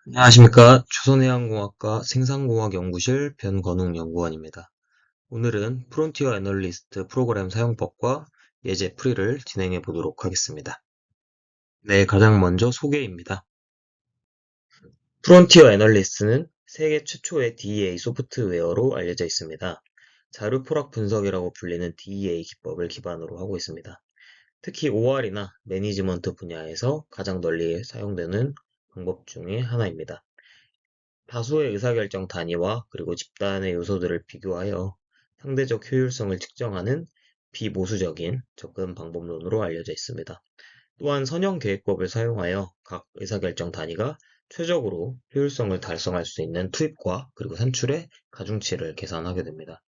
안녕하십니까. 조선해양공학과 생산공학연구실 변건웅 연구원입니다. 오늘은 프론티어 애널리스트 프로그램 사용법과 예제 풀이를 진행해 보도록 하겠습니다. 네, 가장 먼저 소개입니다. 프론티어 애널리스트는 세계 최초의 DEA 소프트웨어로 알려져 있습니다. 자료 포락 분석이라고 불리는 DEA 기법을 기반으로 하고 있습니다. 특히 OR이나 매니지먼트 분야에서 가장 널리 사용되는 방법 중에 하나입니다. 다수의 의사결정 단위와 그리고 집단의 요소들을 비교하여 상대적 효율성을 측정하는 비모수적인 접근 방법론으로 알려져 있습니다. 또한 선형 계획법을 사용하여 각 의사결정 단위가 최적으로 효율성을 달성할 수 있는 투입과 그리고 산출의 가중치를 계산하게 됩니다.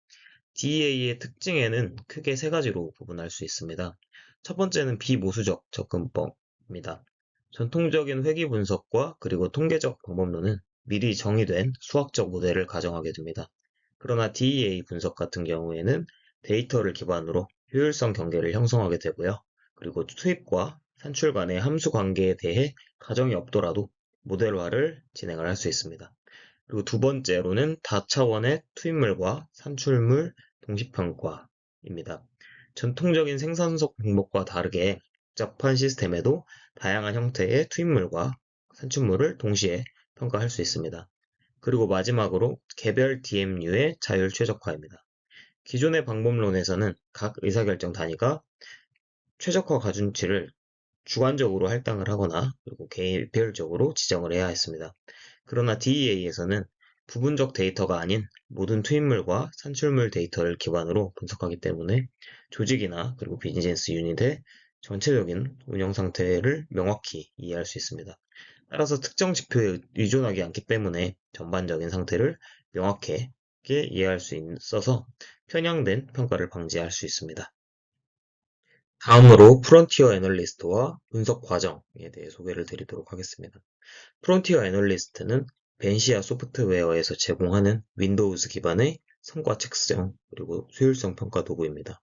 DEA의 특징에는 크게 세 가지로 구분할 수 있습니다. 첫 번째는 비모수적 접근법입니다. 전통적인 회귀 분석과 그리고 통계적 방법론은 미리 정의된 수학적 모델을 가정하게 됩니다. 그러나 DEA 분석 같은 경우에는 데이터를 기반으로 효율성 경계를 형성하게 되고요. 그리고 투입과 산출 간의 함수 관계에 대해 가정이 없더라도 모델화를 진행을 할 수 있습니다. 그리고 두 번째로는 다차원의 투입물과 산출물 동시평가입니다. 전통적인 생산성 방법과 다르게 복잡한 시스템에도 다양한 형태의 투입물과 산출물을 동시에 평가할 수 있습니다. 그리고 마지막으로 개별 DMU의 자율 최적화입니다. 기존의 방법론에서는 각 의사결정 단위가 최적화 가중치를 주관적으로 할당을 하거나 그리고 개별적으로 지정을 해야 했습니다. 그러나 DEA에서는 부분적 데이터가 아닌 모든 투입물과 산출물 데이터를 기반으로 분석하기 때문에 조직이나 그리고 비즈니스 유닛의 전체적인 운영 상태를 명확히 이해할 수 있습니다. 따라서 특정 지표에 의존하지 않기 때문에 전반적인 상태를 명확하게 이해할 수 있어서 편향된 평가를 방지할 수 있습니다. 다음으로 프론티어 애널리스트와 분석 과정에 대해 소개를 드리도록 하겠습니다. 프론티어 애널리스트는 벤시아 소프트웨어에서 제공하는 윈도우즈 기반의 성과 측정 그리고 효율성 평가 도구입니다.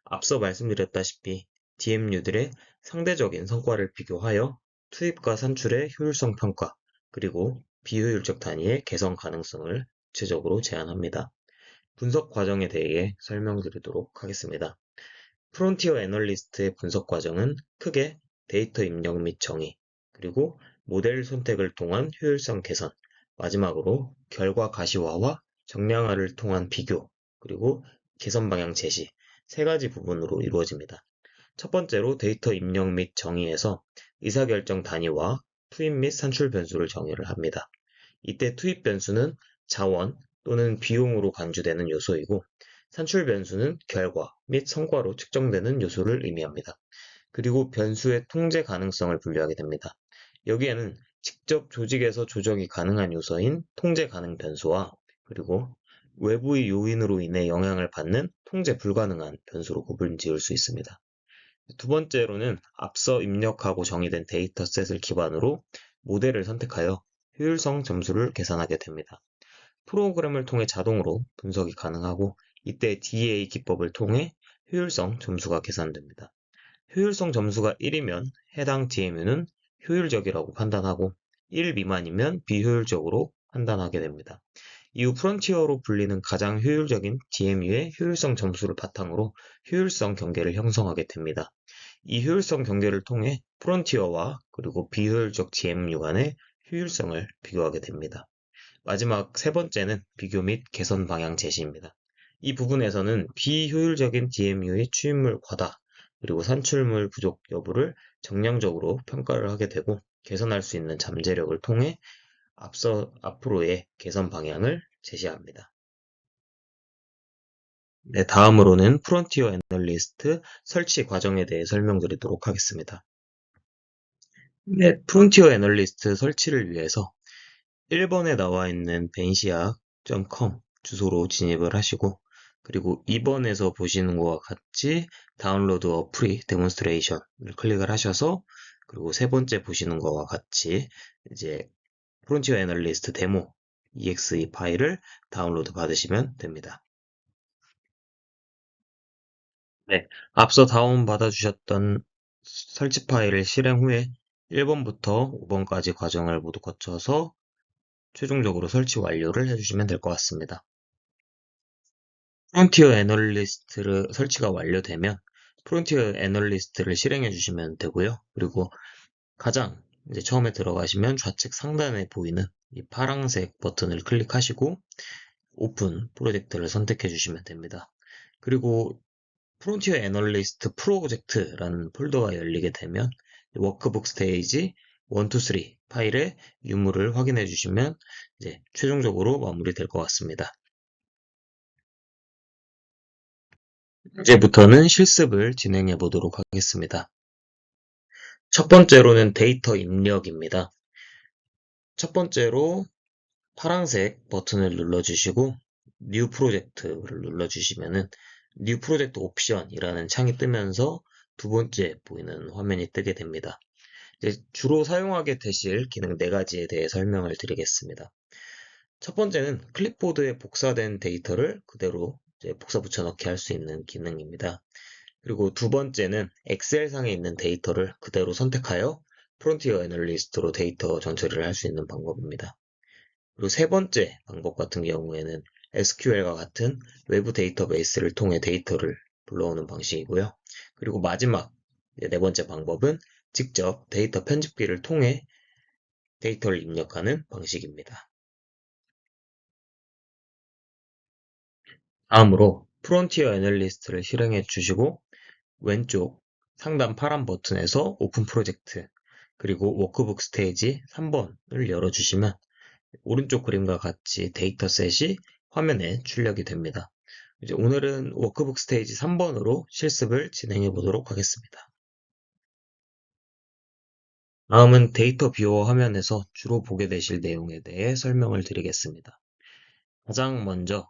앞서 말씀드렸다시피 DMU들의 상대적인 성과를 비교하여 투입과 산출의 효율성 평가 그리고 비효율적 단위의 개선 가능성을 구체적으로 제안합니다. 분석 과정에 대해 설명드리도록 하겠습니다. 프론티어 애널리스트의 분석 과정은 크게 데이터 입력 및 정의, 그리고 모델 선택을 통한 효율성 개선, 마지막으로 결과 가시화와 정량화를 통한 비교, 그리고 개선 방향 제시, 세 가지 부분으로 이루어집니다. 첫 번째로 데이터 입력 및 정의에서 의사결정 단위와 투입 및 산출 변수를 정의를 합니다. 이때 투입 변수는 자원 또는 비용으로 간주되는 요소이고 산출 변수는 결과 및 성과로 측정되는 요소를 의미합니다. 그리고 변수의 통제 가능성을 분류하게 됩니다. 여기에는 직접 조직에서 조정이 가능한 요소인 통제 가능 변수와 그리고 외부의 요인으로 인해 영향을 받는 통제 불가능한 변수로 구분 지을 수 있습니다. 두 번째로는 앞서 입력하고 정의된 데이터셋을 기반으로 모델을 선택하여 효율성 점수를 계산하게 됩니다. 프로그램을 통해 자동으로 분석이 가능하고 이때 DA 기법을 통해 효율성 점수가 계산됩니다. 효율성 점수가 1이면 해당 DMU는 효율적이라고 판단하고 1 미만이면 비효율적으로 판단하게 됩니다. 이후 프론티어로 불리는 가장 효율적인 DMU의 효율성 점수를 바탕으로 효율성 경계를 형성하게 됩니다. 이 효율성 경계를 통해 프론티어와 그리고 비효율적 DMU 간의 효율성을 비교하게 됩니다. 마지막 세 번째는 비교 및 개선 방향 제시입니다. 이 부분에서는 비효율적인 DMU의 추입물 과다, 그리고 산출물 부족 여부를 정량적으로 평가를 하게 되고 개선할 수 있는 잠재력을 통해 앞으로의 개선 방향을 제시합니다. 네, 다음으로는 프론티어 애널리스트 설치 과정에 대해 설명드리도록 하겠습니다. 네, 프론티어 애널리스트 설치를 위해서 1번에 나와 있는 벤시아.com 주소로 진입을 하시고 그리고 2번에서 보시는 것과 같이 다운로드 어 프리 데몬스트레이션을 클릭을 하셔서 그리고 세 번째 보시는 것과 같이 이제 프론티어 애널리스트 데모 exe 파일을 다운로드 받으시면 됩니다. 네, 앞서 다운받아 주셨던 설치 파일을 실행 후에 1번부터 5번까지 과정을 모두 거쳐서 최종적으로 설치 완료를 해주시면 될 것 같습니다. 프론티어 애널리스트를 설치가 완료되면 프론티어 애널리스트를 실행해 주시면 되고요. 그리고 가장 이제 처음에 들어가시면 좌측 상단에 보이는 이 파란색 버튼을 클릭하시고 오픈 프로젝트를 선택해 주시면 됩니다. 그리고 프론티어 애널리스트 프로젝트라는 폴더가 열리게 되면 워크북 스테이지 1, 2, 3 파일의 유무를 확인해 주시면 이제 최종적으로 마무리될 것 같습니다. 이제부터는 실습을 진행해 보도록 하겠습니다. 첫 번째로는 데이터 입력입니다. 첫 번째로 파란색 버튼을 눌러주시고 New 프로젝트를 눌러주시면은 New 프로젝트 옵션이라는 창이 뜨면서 두 번째 보이는 화면이 뜨게 됩니다. 이제 주로 사용하게 되실 기능 네 가지에 대해 설명을 드리겠습니다. 첫 번째는 클립보드에 복사된 데이터를 그대로 이제 복사 붙여넣기 할 수 있는 기능입니다. 그리고 두 번째는 엑셀상에 있는 데이터를 그대로 선택하여 프론티어 애널리스트로 데이터 전처리를 할 수 있는 방법입니다. 그리고 세 번째 방법 같은 경우에는 SQL과 같은 외부 데이터베이스를 통해 데이터를 불러오는 방식이고요. 그리고 마지막 네 번째 방법은 직접 데이터 편집기를 통해 데이터를 입력하는 방식입니다. 다음으로 프론티어 애널리스트를 실행해 주시고 왼쪽 상단 파란 버튼에서 오픈 프로젝트 그리고 워크북 스테이지 3번을 열어주시면 오른쪽 그림과 같이 데이터셋이 화면에 출력이 됩니다. 이제 오늘은 워크북 스테이지 3번으로 실습을 진행해 보도록 하겠습니다. 다음은 데이터 뷰어 화면에서 주로 보게 되실 내용에 대해 설명을 드리겠습니다. 가장 먼저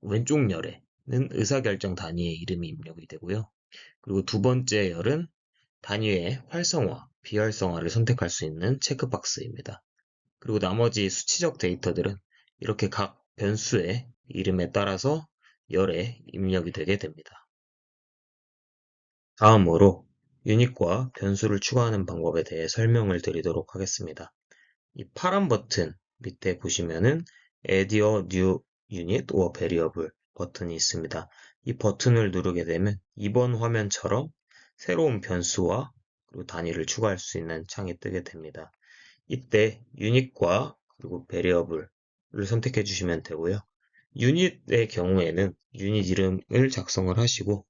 왼쪽 열에는 의사결정 단위의 이름이 입력이 되고요. 그리고 두 번째 열은 단위의 활성화, 비활성화를 선택할 수 있는 체크박스입니다. 그리고 나머지 수치적 데이터들은 이렇게 각 변수의 이름에 따라서 열에 입력이 되게 됩니다. 다음으로 유닛과 변수를 추가하는 방법에 대해 설명을 드리도록 하겠습니다. 이 파란 버튼 밑에 보시면은 Add a new unit or variable 버튼이 있습니다. 이 버튼을 누르게 되면 이번 화면처럼 새로운 변수와 그리고 단위를 추가할 수 있는 창이 뜨게 됩니다. 이때 유닛과 그리고 variable을 선택해 주시면 되고요. 유닛의 경우에는 유닛 이름을 작성을 하시고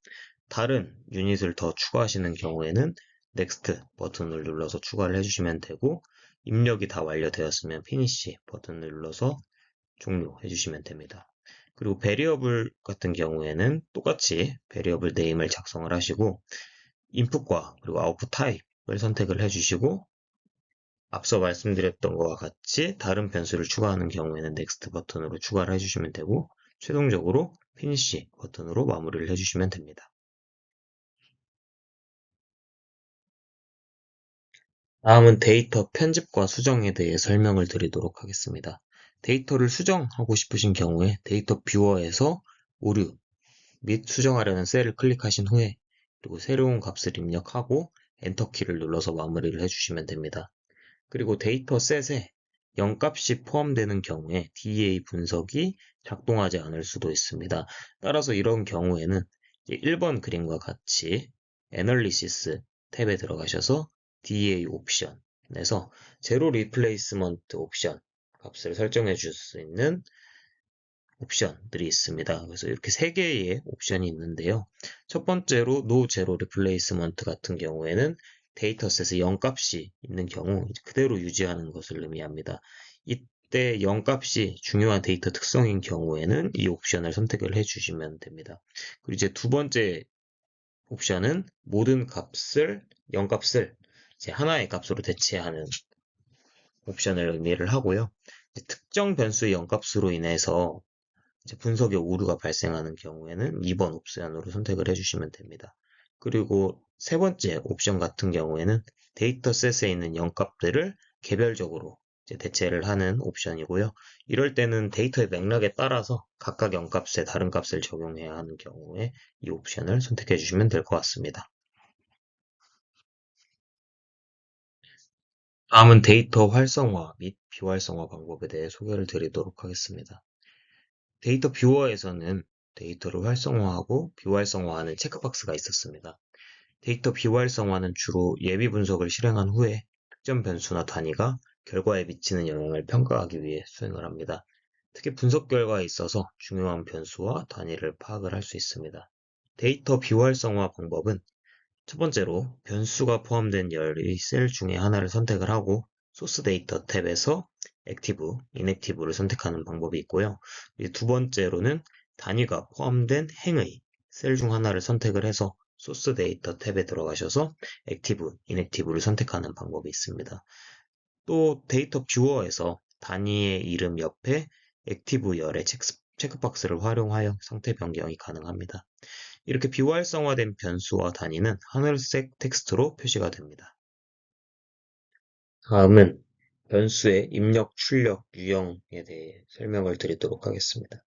다른 유닛을 더 추가하시는 경우에는 Next 버튼을 눌러서 추가를 해주시면 되고 입력이 다 완료되었으면 Finish 버튼을 눌러서 종료해 주시면 됩니다. 그리고 variable 같은 경우에는 똑같이 variable name을 작성을 하시고 input과 그리고 output type을 선택을 해주시고 앞서 말씀드렸던 것과 같이 다른 변수를 추가하는 경우에는 Next 버튼으로 추가를 해주시면 되고 최종적으로 Finish 버튼으로 마무리를 해주시면 됩니다. 다음은 데이터 편집과 수정에 대해 설명을 드리도록 하겠습니다. 데이터를 수정하고 싶으신 경우에 데이터 뷰어에서 오류 및 수정하려는 셀을 클릭하신 후에 그리고 새로운 값을 입력하고 엔터키를 눌러서 마무리를 해주시면 됩니다. 그리고 데이터셋에 0값이 포함되는 경우에 DA 분석이 작동하지 않을 수도 있습니다. 따라서 이런 경우에는 1번 그림과 같이 애널리시스 탭에 들어가셔서 DA 옵션에서 제로 리플레이스먼트 옵션 값을 설정해 줄 수 있는 옵션들이 있습니다. 그래서 이렇게 세 개의 옵션이 있는데요. 첫 번째로 No Zero Replacement 같은 경우에는 데이터셋에 0값이 있는 경우 그대로 유지하는 것을 의미합니다. 이때 0값이 중요한 데이터 특성인 경우에는 이 옵션을 선택을 해주시면 됩니다. 그리고 이제 두 번째 옵션은 모든 값을 0값을 이제 하나의 값으로 대체하는 옵션을 의미를 하고요. 특정 변수의 0값으로 인해서 이제 분석에 오류가 발생하는 경우에는 2번 옵션으로 선택을 해주시면 됩니다. 그리고 세 번째 옵션 같은 경우에는 데이터셋에 있는 0값들을 개별적으로 이제 대체를 하는 옵션이고요. 이럴 때는 데이터의 맥락에 따라서 각각 0값에 다른 값을 적용해야 하는 경우에 이 옵션을 선택해 주시면 될 것 같습니다. 다음은 데이터 활성화 및 비활성화 방법에 대해 소개를 드리도록 하겠습니다. 데이터 뷰어에서는 데이터를 활성화하고 비활성화하는 체크박스가 있었습니다. 데이터 비활성화는 주로 예비 분석을 실행한 후에 특정 변수나 단위가 결과에 미치는 영향을 평가하기 위해 수행을 합니다. 특히 분석 결과에 있어서 중요한 변수와 단위를 파악을 할 수 있습니다. 데이터 비활성화 방법은 첫 번째로 변수가 포함된 열의 셀 중에 하나를 선택을 하고 소스 데이터 탭에서 액티브, 인액티브를 선택하는 방법이 있고요. 두 번째로는 단위가 포함된 행의 셀 중 하나를 선택을 해서 소스 데이터 탭에 들어가셔서 액티브, 인액티브를 선택하는 방법이 있습니다. 또 데이터 뷰어에서 단위의 이름 옆에 액티브 열의 체크박스를 활용하여 상태 변경이 가능합니다. 이렇게 비활성화된 변수와 단위는 하늘색 텍스트로 표시가 됩니다. 다음은 변수의 입력, 출력, 유형에 대해 설명을 드리도록 하겠습니다.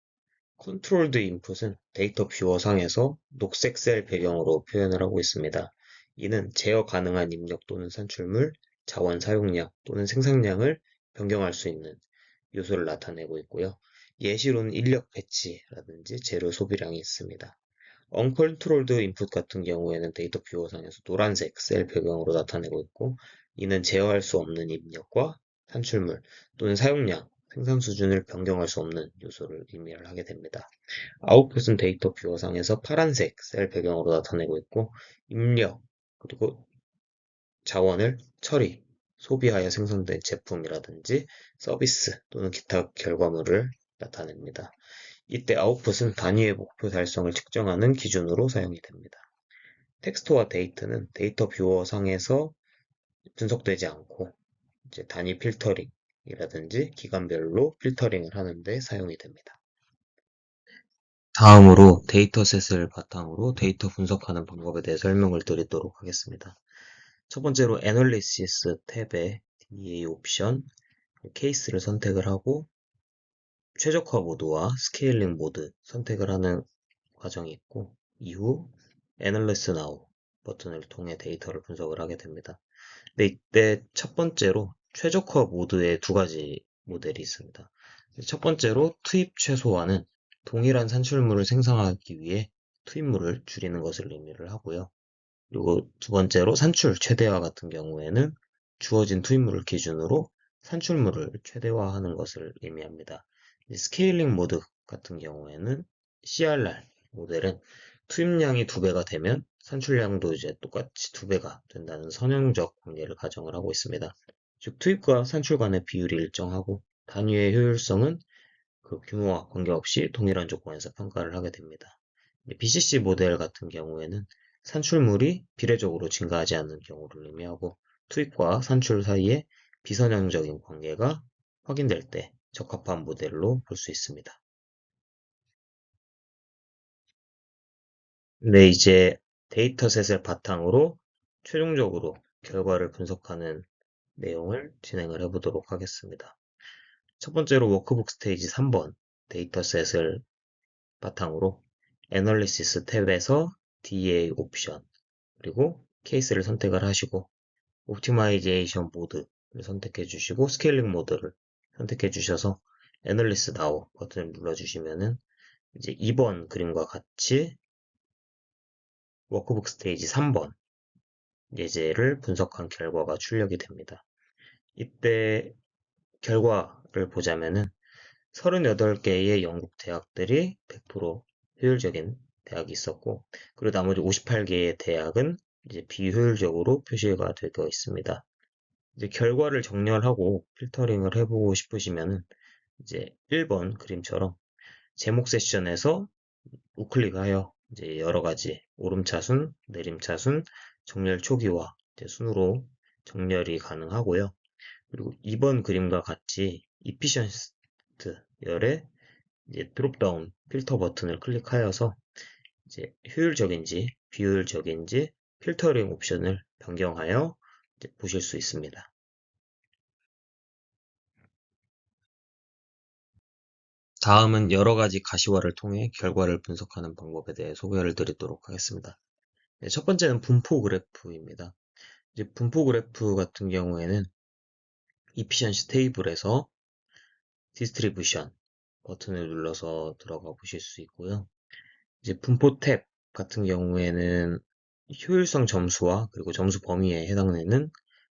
컨트롤드 인풋은 데이터 뷰어 상에서 녹색 셀 배경으로 표현을 하고 있습니다. 이는 제어 가능한 입력 또는 산출물, 자원 사용량 또는 생산량을 변경할 수 있는 요소를 나타내고 있고요. 예시로는 인력 배치라든지 재료 소비량이 있습니다. 언컨트롤드 인풋 같은 경우에는 데이터 뷰어상에서 노란색 셀 배경으로 나타내고 있고, 이는 제어할 수 없는 입력과 산출물 또는 사용량, 생산 수준을 변경할 수 없는 요소를 의미를 하게 됩니다. 아웃풋은 데이터 뷰어상에서 파란색 셀 배경으로 나타내고 있고, 입력 그리고 자원을 처리, 소비하여 생성된 제품이라든지 서비스 또는 기타 결과물을 나타냅니다. 이때 아웃풋은 단위의 목표 달성을 측정하는 기준으로 사용이 됩니다. 텍스트와 데이터는 데이터 뷰어 상에서 분석되지 않고 이제 단위 필터링이라든지 기간별로 필터링을 하는데 사용이 됩니다. 다음으로 데이터셋을 바탕으로 데이터 분석하는 방법에 대해 설명을 드리도록 하겠습니다. 첫 번째로 애널리시스 탭에 DA 옵션, 케이스를 선택을 하고 최적화 모드와 스케일링 모드 선택을 하는 과정이 있고, 이후 Analyze Now 버튼을 통해 데이터를 분석을 하게 됩니다. 근데 이때 첫 번째로 최적화 모드의 두 가지 모델이 있습니다. 첫 번째로 투입 최소화는 동일한 산출물을 생성하기 위해 투입물을 줄이는 것을 의미를 하고요. 그리고 두 번째로 산출 최대화 같은 경우에는 주어진 투입물을 기준으로 산출물을 최대화하는 것을 의미합니다. 스케일링 모드 같은 경우에는 CRR 모델은 투입량이 2배가 되면 산출량도 이제 똑같이 2배가 된다는 선형적 관계를 가정을 하고 있습니다. 즉 투입과 산출 간의 비율이 일정하고 단위의 효율성은 그 규모와 관계없이 동일한 조건에서 평가를 하게 됩니다. BCC 모델 같은 경우에는 산출물이 비례적으로 증가하지 않는 경우를 의미하고 투입과 산출 사이에 비선형적인 관계가 확인될 때 적합한 모델로 볼 수 있습니다. 네, 이제 데이터셋을 바탕으로 최종적으로 결과를 분석하는 내용을 진행을 해보도록 하겠습니다. 첫 번째로 워크북 스테이지 3번 데이터셋을 바탕으로 애널리시스 탭에서 DA 옵션 그리고 케이스를 선택을 하시고 옵티마이제이션 모드를 선택해 주시고 스케일링 모드를 선택해 주셔서 애널리스 나우 버튼을 눌러 주시면은 이제 2번 그림과 같이 워크북 스테이지 3번 예제를 분석한 결과가 출력이 됩니다. 이때 결과를 보자면은 38개의 영국 대학들이 100% 효율적인 대학이 있었고, 그리고 나머지 58개의 대학은 이제 비효율적으로 표시가 되어 있습니다. 이제 결과를 정렬하고 필터링을 해보고 싶으시면은 이제 1번 그림처럼 제목 세션에서 우클릭하여 이제 여러 가지 오름차순, 내림차순, 정렬 초기화 순으로 정렬이 가능하고요. 그리고 2번 그림과 같이 이피션스트 열의 이제 드롭다운 필터 버튼을 클릭하여서 이제 효율적인지 비효율적인지 필터링 옵션을 변경하여 보실 수 있습니다. 다음은 여러 가지 가시화를 통해 결과를 분석하는 방법에 대해 소개를 드리도록 하겠습니다. 네, 첫 번째는 분포 그래프입니다. 이제 분포 그래프 같은 경우에는 이피션시 테이블에서 디스트리뷰션 버튼을 눌러서 들어가 보실 수 있고요. 이제 분포 탭 같은 경우에는 효율성 점수와 그리고 점수 범위에 해당되는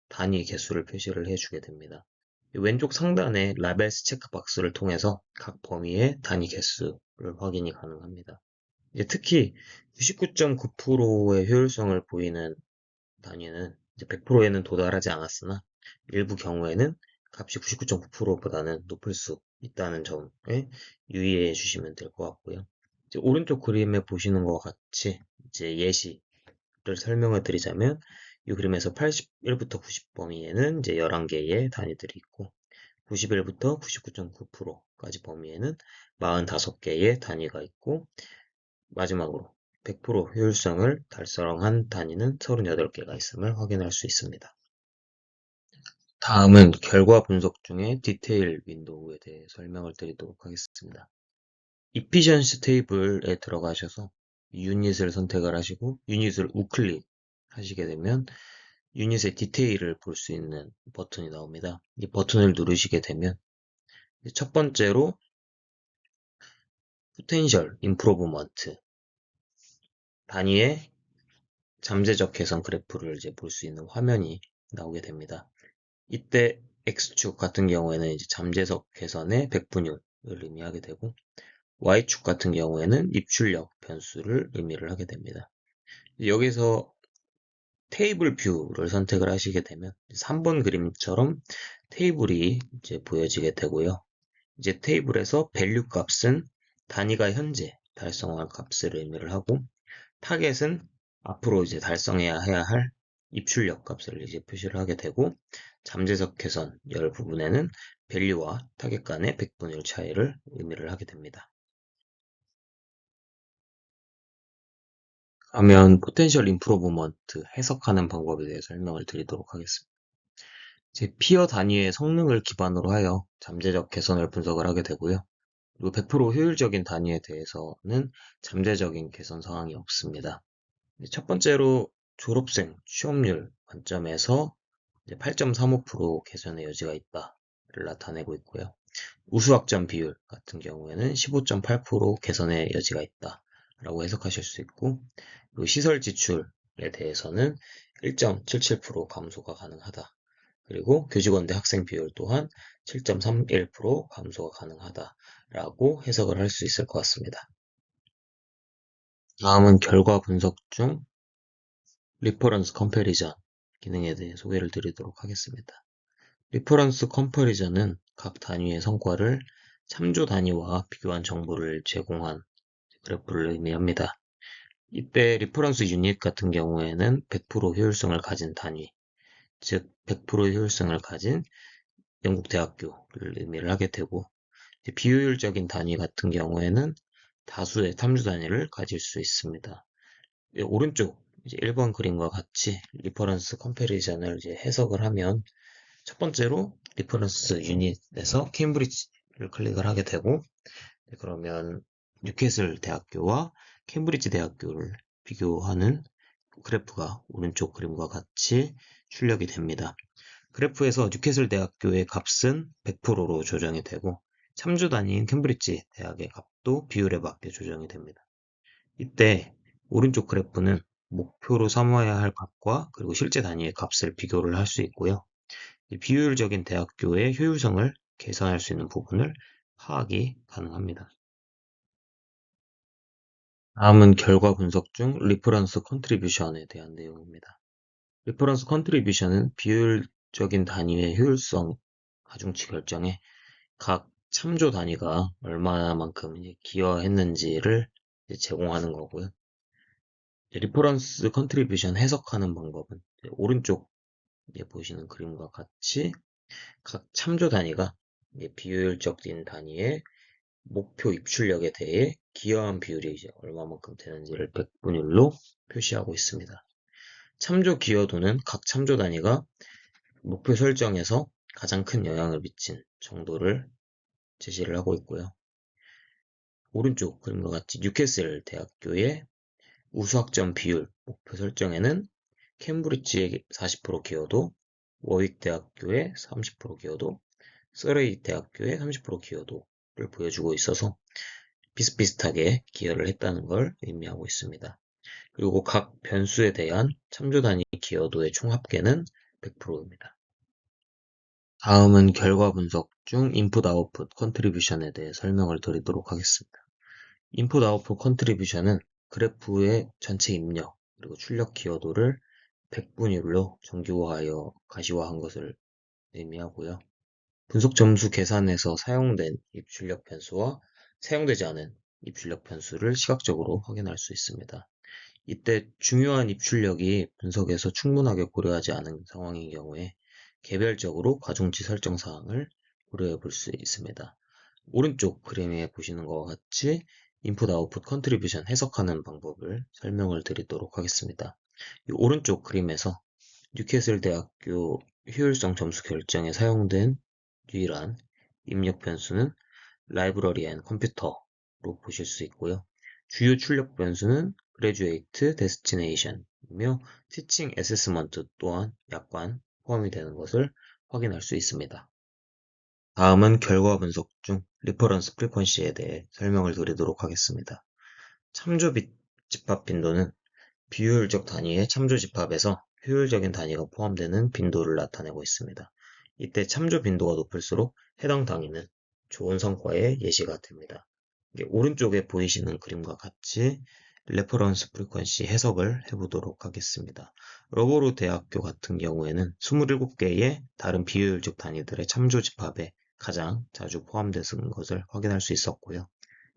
단위 개수를 표시를 해주게 됩니다. 왼쪽 상단의 라벨스 체크박스를 통해서 각 범위의 단위 개수를 확인이 가능합니다. 이제 특히 99.9%의 효율성을 보이는 단위는 이제 100%에는 도달하지 않았으나 일부 경우에는 값이 99.9%보다는 높을 수 있다는 점에 유의해 주시면 될 것 같고요. 이제 오른쪽 그림에 보시는 것 같이 이제 예시를 설명을 드리자면 이 그림에서 81부터 90 범위에는 이제 11개의 단위들이 있고 91부터 99.9%까지 범위에는 45개의 단위가 있고 마지막으로 100% 효율성을 달성한 단위는 38개가 있음을 확인할 수 있습니다. 다음은 결과 분석 중에 디테일 윈도우에 대해 설명을 드리도록 하겠습니다. Efficiency 테이블에 들어가셔서 유닛을 선택을 하시고 유닛을 우클릭 하시게 되면 유닛의 디테일을 볼 수 있는 버튼이 나옵니다. 이 버튼을 누르시게 되면 첫 번째로 Potential Improvement 단위의 잠재적 개선 그래프를 이제 볼 수 있는 화면이 나오게 됩니다. 이때 X축 같은 경우에는 이제 잠재적 개선의 백분율을 의미하게 되고 Y축 같은 경우에는 입출력 변수를 의미를 하게 됩니다. 여기서 테이블 뷰를 선택을 하시게 되면 3번 그림처럼 테이블이 이제 보여지게 되고요. 이제 테이블에서 밸류 값은 단위가 현재 달성할 값을 의미를 하고 타겟은 앞으로 이제 달성해야 할 입출력 값을 이제 표시를 하게 되고 잠재적 개선 열 부분에는 밸류와 타겟 간의 백분율 차이를 의미를 하게 됩니다. 그러면 포텐셜 임프로브먼트 해석하는 방법에 대해 설명을 드리도록 하겠습니다. 제 피어 단위의 성능을 기반으로 하여 잠재적 개선을 분석을 하게 되고요. 그리고 100% 효율적인 단위에 대해서는 잠재적인 개선 사항이 없습니다. 첫 번째로 졸업생 취업률 만점에서 8.35% 개선의 여지가 있다를 나타내고 있고요. 우수학점 비율 같은 경우에는 15.8% 개선의 여지가 있다라고 해석하실 수 있고, 그리고 시설 지출에 대해서는 1.77% 감소가 가능하다. 그리고 교직원 대 학생 비율 또한 7.31% 감소가 가능하다라고 해석을 할 수 있을 것 같습니다. 다음은 결과 분석 중 리퍼런스 컴패리전 기능에 대해 소개를 드리도록 하겠습니다. 리퍼런스 컴패리전은 각 단위의 성과를 참조 단위와 비교한 정보를 제공한 그래프를 의미합니다. 이때 리퍼런스 유닛 같은 경우에는 100% 효율성을 가진 단위, 즉 100% 효율성을 가진 영국 대학교를 의미를 하게 되고 비효율적인 단위 같은 경우에는 다수의 탐주 단위를 가질 수 있습니다. 오른쪽 이제 1번 그림과 같이 리퍼런스 컴패리전을 이제 해석을 하면 첫 번째로 리퍼런스 유닛에서 케임브리지를 클릭을 하게 되고 그러면 뉴캐슬 대학교와 케임브리지 대학교를 비교하는 그래프가 오른쪽 그림과 같이 출력이 됩니다. 그래프에서 뉴캐슬 대학교의 값은 100%로 조정이 되고 참조 단위인 캠브리지 대학의 값도 비율에 맞게 조정이 됩니다. 이때 오른쪽 그래프는 목표로 삼아야 할 값과 그리고 실제 단위의 값을 비교를 할 수 있고요. 비효율적인 대학교의 효율성을 개선할 수 있는 부분을 파악이 가능합니다. 다음은 결과 분석 중 리퍼런스 컨트리뷰션에 대한 내용입니다. 리퍼런스 컨트리뷰션은 비효율적인 단위의 효율성 가중치 결정에 각 참조 단위가 얼마만큼 기여했는지를 제공하는 거고요. 리퍼런스 컨트리뷰션 해석하는 방법은 오른쪽 보시는 그림과 같이 각 참조 단위가 비효율적인 단위의 목표 입출력에 대해 기여한 비율이 이제 얼마만큼 되는지를 백분율로 표시하고 있습니다. 참조 기여도는 각 참조 단위가 목표 설정에서 가장 큰 영향을 미친 정도를 제시를 하고 있고요. 오른쪽 그림과 같이 뉴캐슬 대학교의 우수학점 비율 목표 설정에는 캠브리지의 40% 기여도, 워윅 대학교의 30% 기여도, 서레이 대학교의 30% 기여도를 보여주고 있어서 비슷비슷하게 기여를 했다는 걸 의미하고 있습니다. 그리고 각 변수에 대한 참조 단위 기여도의 총 합계는 100%입니다. 다음은 결과 분석 중 인풋 아웃풋 컨트리뷰션에 대해 설명을 드리도록 하겠습니다. 인풋 아웃풋 컨트리뷰션은 그래프의 전체 입력 그리고 출력 기여도를 100분율로 정규화하여 가시화한 것을 의미하고요. 분석 점수 계산에서 사용된 입출력 변수와 사용되지 않은 입출력 변수를 시각적으로 확인할 수 있습니다. 이때 중요한 입출력이 분석에서 충분하게 고려하지 않은 상황인 경우에 개별적으로 가중치 설정 사항을 고려해 볼 수 있습니다. 오른쪽 그림에 보시는 것과 같이 인풋 아웃풋 컨트리뷰션 해석하는 방법을 설명을 드리도록 하겠습니다. 이 오른쪽 그림에서 뉴캐슬 대학교 효율성 점수 결정에 사용된 유일한 입력 변수는 라이브러리 앤 컴퓨터로 보실 수 있고요. 주요 출력 변수는 graduate destination이며 teaching assessment 또한 약관 포함이 되는 것을 확인할 수 있습니다. 다음은 결과 분석 중 리퍼런스 프리퀀시에 대해 설명을 드리도록 하겠습니다. 참조 집합 빈도는 비효율적 단위의 참조 집합에서 효율적인 단위가 포함되는 빈도를 나타내고 있습니다. 이때 참조 빈도가 높을수록 해당 단위는 좋은 성과의 예시가 됩니다. 오른쪽에 보이시는 그림과 같이 레퍼런스 프리퀀시 해석을 해보도록 하겠습니다. 러버로 대학교 같은 경우에는 27개의 다른 비효율적 단위들의 참조 집합에 가장 자주 포함되는 것을 확인할 수 있었고요.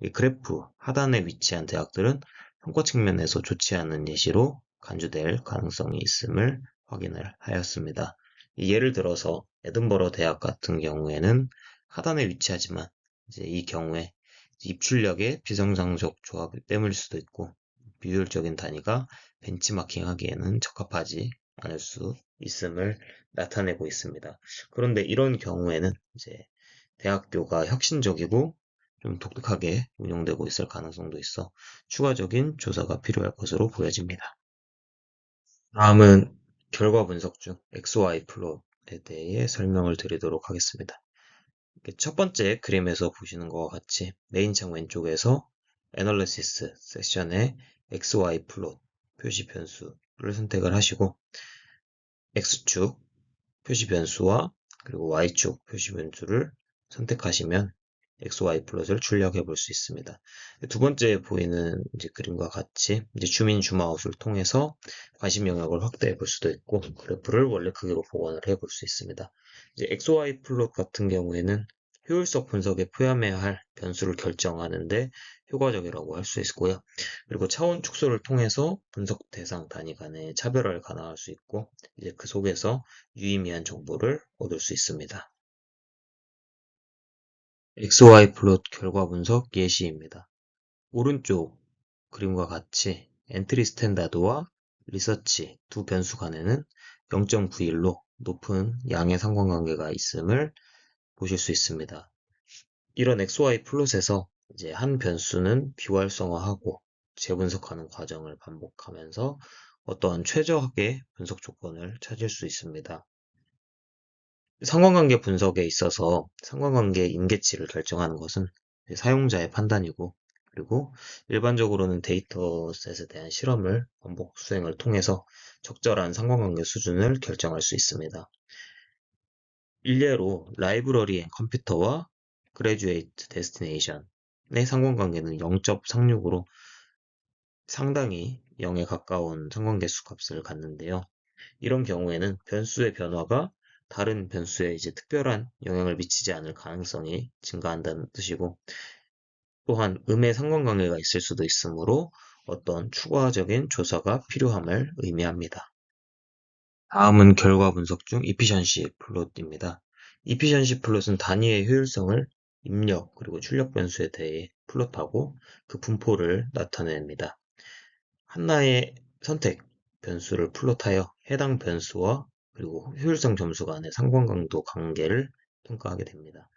이 그래프 하단에 위치한 대학들은 평가 측면에서 좋지 않은 예시로 간주될 가능성이 있음을 확인을 하였습니다. 예를 들어서 에든버러 대학 같은 경우에는 하단에 위치하지만 이제 이 경우에 입출력의 비정상적 조합 때문일 수도 있고 비효율적인 단위가 벤치마킹 하기에는 적합하지 않을 수 있음을 나타내고 있습니다. 그런데 이런 경우에는 이제 대학교가 혁신적이고 좀 독특하게 운영되고 있을 가능성도 있어 추가적인 조사가 필요할 것으로 보여집니다. 다음은 결과 분석 중 XY 플롯에 대해 설명을 드리도록 하겠습니다. 첫 번째 그림에서 보시는 것과 같이 메인 창 왼쪽에서 애널리시스 섹션에 XY 플롯 표시 변수를 선택을 하시고 X축 표시 변수와 그리고 Y축 표시 변수를 선택하시면 XY 플롯을 출력해 볼 수 있습니다. 두 번째 보이는 이제 그림과 같이 이제 줌인 줌아웃을 통해서 관심 영역을 확대해 볼 수도 있고 그래프를 원래 크기로 복원을 해 볼 수 있습니다. 이제 XY 플롯 같은 경우에는 효율성 분석에 포함해야 할 변수를 결정하는데 효과적이라고 할 수 있고요. 그리고 차원 축소를 통해서 분석 대상 단위 간의 차별화를 가능할 수 있고 이제 그 속에서 유의미한 정보를 얻을 수 있습니다. XY 플롯 결과 분석 예시입니다. 오른쪽 그림과 같이 엔트리 스탠다드와 리서치 두 변수 간에는 0.91로 높은 양의 상관관계가 있음을 보실 수 있습니다. 이런 XY 플롯에서 이제 한 변수는 비활성화하고 재분석하는 과정을 반복하면서 어떠한 최적의 분석 조건을 찾을 수 있습니다. 상관관계 분석에 있어서 상관관계 인계치를 결정하는 것은 사용자의 판단이고, 그리고 일반적으로는 데이터셋에 대한 실험을 반복 수행을 통해서 적절한 상관관계 수준을 결정할 수 있습니다. 일례로 라이브러리 앤 컴퓨터와 그래듀에이트 데스티네이션의 상관관계는 0.36으로 상당히 0에 가까운 상관계수 값을 갖는데요. 이런 경우에는 변수의 변화가 다른 변수에 이제 특별한 영향을 미치지 않을 가능성이 증가한다는 뜻이고, 또한 음의 상관관계가 있을 수도 있으므로 어떤 추가적인 조사가 필요함을 의미합니다. 다음은 결과 분석 중 이피션시 플롯입니다. 이피션시 플롯은 단위의 효율성을 입력 그리고 출력 변수에 대해 플롯하고 그 분포를 나타냅니다. 하나의 선택 변수를 플롯하여 해당 변수와 그리고 효율성 점수 간의 상관관도 관계를 평가하게 됩니다.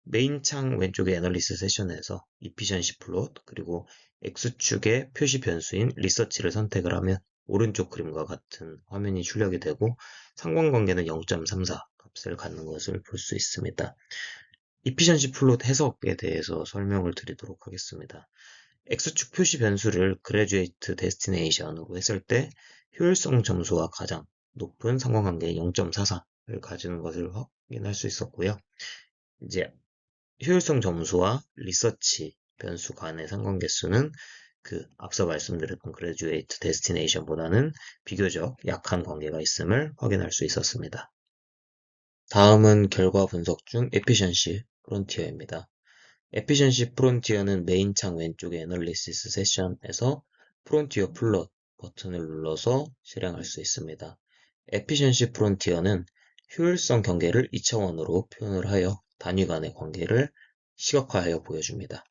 메인 창 왼쪽의 애널리스 세션에서 이피션시 플롯 그리고 X축의 표시 변수인 리서치를 선택을 하면 오른쪽 그림과 같은 화면이 출력이 되고 상관관계는 0.34 값을 갖는 것을 볼 수 있습니다. 이피션시 플롯 해석에 대해서 설명을 드리도록 하겠습니다. X축 표시 변수를 graduate destination으로 했을 때 효율성 점수와 가장 높은 상관관계 0.44를 가지는 것을 확인할 수 있었고요. 이제 효율성 점수와 리서치 변수 간의 상관계수는 그 앞서 말씀드렸던 graduate destination보다는 비교적 약한 관계가 있음을 확인할 수 있었습니다. 다음은 결과 분석 중 efficiency frontier입니다. efficiency frontier는 메인 창 왼쪽의 애널리시스 세션에서 frontier 플롯 버튼을 눌러서 실행할 수 있습니다. efficiency frontier는 효율성 경계를 2차원으로 표현을 하여 단위 간의 관계를 시각화하여 보여줍니다.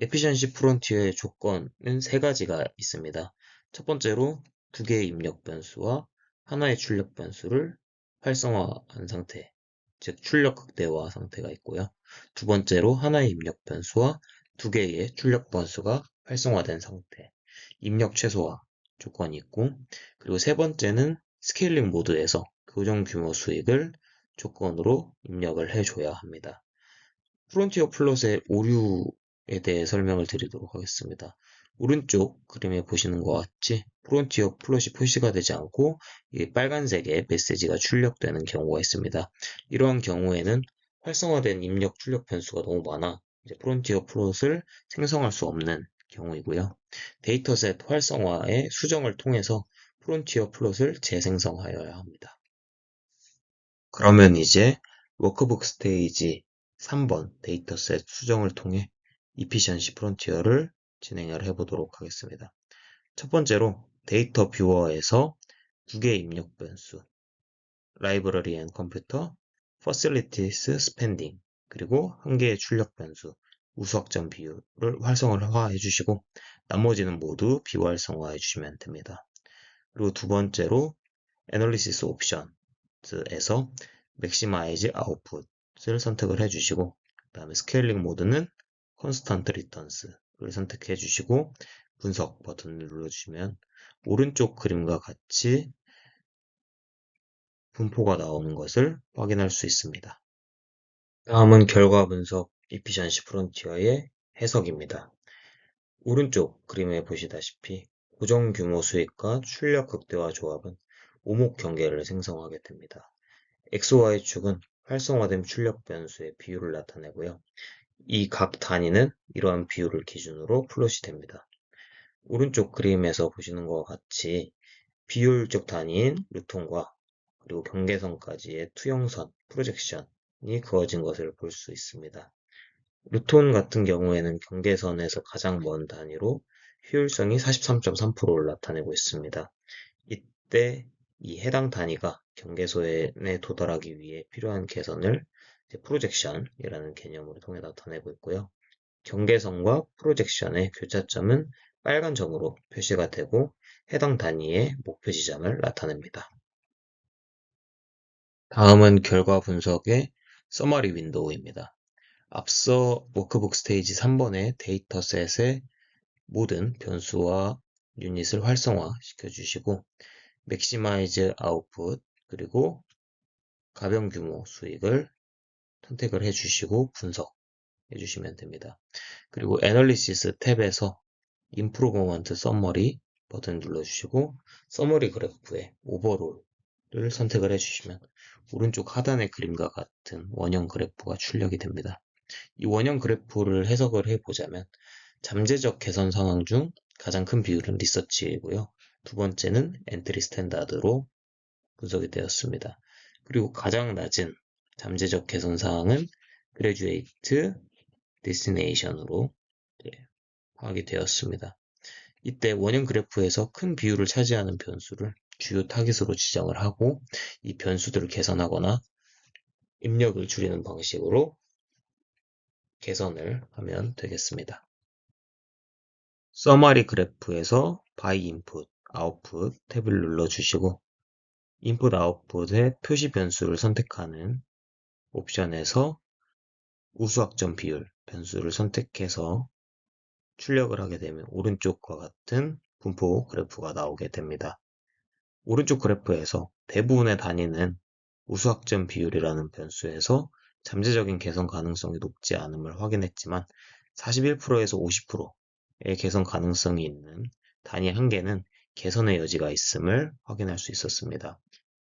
efficiency frontier의 조건은 세 가지가 있습니다. 첫 번째로 두 개의 입력 변수와 하나의 출력 변수를 활성화한 상태, 즉 출력 극대화 상태가 있고요. 두 번째로 하나의 입력 변수와 두 개의 출력 변수가 활성화된 상태, 입력 최소화 조건이 있고, 그리고 세 번째는 스케일링 모드에서 고정 규모 수익을 조건으로 입력을 해줘야 합니다. 프론티어 플롯의 오류에 대해 설명을 드리도록 하겠습니다. 오른쪽 그림에 보시는 것 같이 프론티어 플롯이 표시가 되지 않고 이 빨간색의 메시지가 출력되는 경우가 있습니다. 이러한 경우에는 활성화된 입력 출력 변수가 너무 많아 이제 프론티어 플롯을 생성할 수 없는 경우이고요. 데이터셋 활성화의 수정을 통해서 프론티어 플롯을 재생성하여야 합니다. 그러면 이제 워크북 스테이지 3번 데이터셋 수정을 통해 이피션시 프론티어를 진행을 해보도록 하겠습니다. 첫 번째로 데이터 뷰어에서 두 개의 입력 변수, 라이브러리 앤 컴퓨터, facilities spending, 그리고 한 개의 출력 변수, 우수학점 비율을 활성화해 주시고 나머지는 모두 비활성화해 주시면 됩니다. 그리고 두 번째로 애널리시스 옵션에서 maximize output을 선택을 해주시고 그 다음에 스케일링 모드는 constant returns를 선택해 주시고 분석 버튼을 눌러주시면 오른쪽 그림과 같이 분포가 나오는 것을 확인할 수 있습니다. 다음은 결과 분석 efficiency frontier의 해석입니다. 오른쪽 그림에 보시다시피 고정 규모 수익과 출력 극대화 조합은 오목 경계를 생성하게 됩니다. XY축은 활성화된 출력 변수의 비율을 나타내고요. 이 각 단위는 이러한 비율을 기준으로 플롯이 됩니다. 오른쪽 그림에서 보시는 것과 같이 비율적 단위인 루톤과 그리고 경계선까지의 투영선, 프로젝션이 그어진 것을 볼 수 있습니다. 루톤 같은 경우에는 경계선에서 가장 먼 단위로 효율성이 43.3%를 나타내고 있습니다. 이때 이 해당 단위가 경계선에 도달하기 위해 필요한 개선을 프로젝션이라는 개념으로 통해 나타내고 있고요. 경계선과 프로젝션의 교차점은 빨간 점으로 표시가 되고 해당 단위의 목표 지점을 나타냅니다. 다음은 결과 분석의 서머리 윈도우입니다. 앞서 워크북 스테이지 3번의 데이터셋의 모든 변수와 유닛을 활성화 시켜주시고 maximize output 그리고 가변 규모 수익을 선택을 해주시고 분석해 주시면 됩니다. 그리고 애널리시스 탭에서 improvement summary 버튼 눌러주시고 서머리 그래프의 오버롤을 선택을 해주시면 오른쪽 하단의 그림과 같은 원형 그래프가 출력이 됩니다. 이 원형 그래프를 해석을 해보자면 잠재적 개선 상황 중 가장 큰 비율은 리서치이고요. 두 번째는 엔트리 스탠다드로 분석이 되었습니다. 그리고 가장 낮은 잠재적 개선 사항은 graduate destination으로 파악이 되었습니다. 이때 원형 그래프에서 큰 비율을 차지하는 변수를 주요 타깃으로 지정을 하고 이 변수들을 개선하거나 입력을 줄이는 방식으로 개선을 하면 되겠습니다. 서마리 그래프에서 by input, output 탭을 눌러주시고 input, output의 표시 변수를 선택하는 옵션에서 우수학점 비율 변수를 선택해서 출력을 하게 되면 오른쪽과 같은 분포 그래프가 나오게 됩니다. 오른쪽 그래프에서 대부분의 단위는 우수학점 비율이라는 변수에서 잠재적인 개선 가능성이 높지 않음을 확인했지만 41%에서 50%의 개선 가능성이 있는 단위 한 개는 개선의 여지가 있음을 확인할 수 있었습니다.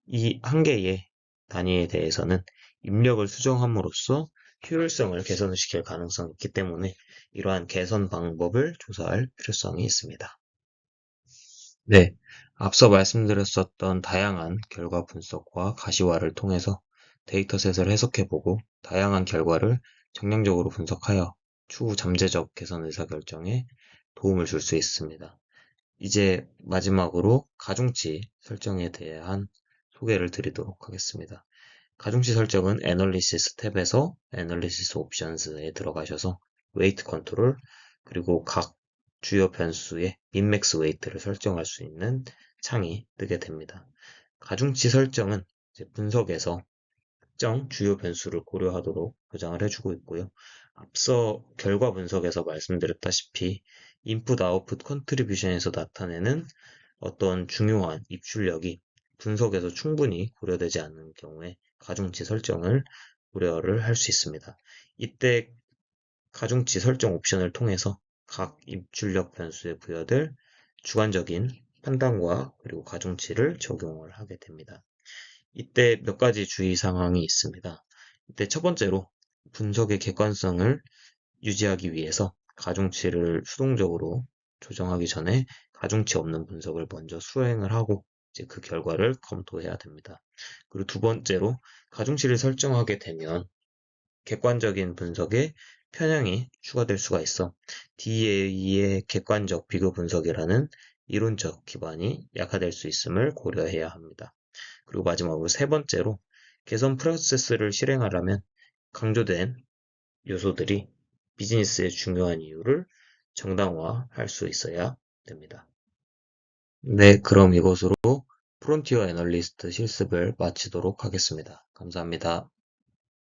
이 한 개의 단위에 대해서는 입력을 수정함으로써 효율성을 개선시킬 가능성이 있기 때문에 이러한 개선 방법을 조사할 필요성이 있습니다. 네, 앞서 말씀드렸었던 다양한 결과 분석과 가시화를 통해서 데이터셋을 해석해보고 다양한 결과를 정량적으로 분석하여 추후 잠재적 개선 의사결정에 도움을 줄 수 있습니다. 이제 마지막으로 가중치 설정에 대한 소개를 드리도록 하겠습니다. 가중치 설정은 애널리시스 탭에서 애널리시스 옵션스에 들어가셔서 웨이트 컨트롤 그리고 각 주요 변수의 민맥스 웨이트를 설정할 수 있는 창이 뜨게 됩니다. 가중치 설정은 분석에서 특정 주요 변수를 고려하도록 보장을 해주고 있고요. 앞서 결과 분석에서 말씀드렸다시피 인풋 아웃풋 컨트리뷰션에서 나타내는 어떤 중요한 입출력이 분석에서 충분히 고려되지 않는 경우에 가중치 설정을 고려를 할 수 있습니다. 이때 가중치 설정 옵션을 통해서 각 입출력 변수에 부여될 주관적인 판단과 그리고 가중치를 적용을 하게 됩니다. 이때 몇 가지 주의사항이 있습니다. 이때 첫 번째로 분석의 객관성을 유지하기 위해서 가중치를 수동적으로 조정하기 전에 가중치 없는 분석을 먼저 수행을 하고 이제 그 결과를 검토해야 됩니다. 그리고 두 번째로 가중치를 설정하게 되면 객관적인 분석에 편향이 추가될 수가 있어 DA의 객관적 비교 분석이라는 이론적 기반이 약화될 수 있음을 고려해야 합니다. 그리고 마지막으로 세 번째로 개선 프로세스를 실행하려면 강조된 요소들이 비즈니스의 중요한 이유를 정당화할 수 있어야 됩니다. 네, 그럼 이것으로 프론티어 애널리스트 실습을 마치도록 하겠습니다. 감사합니다.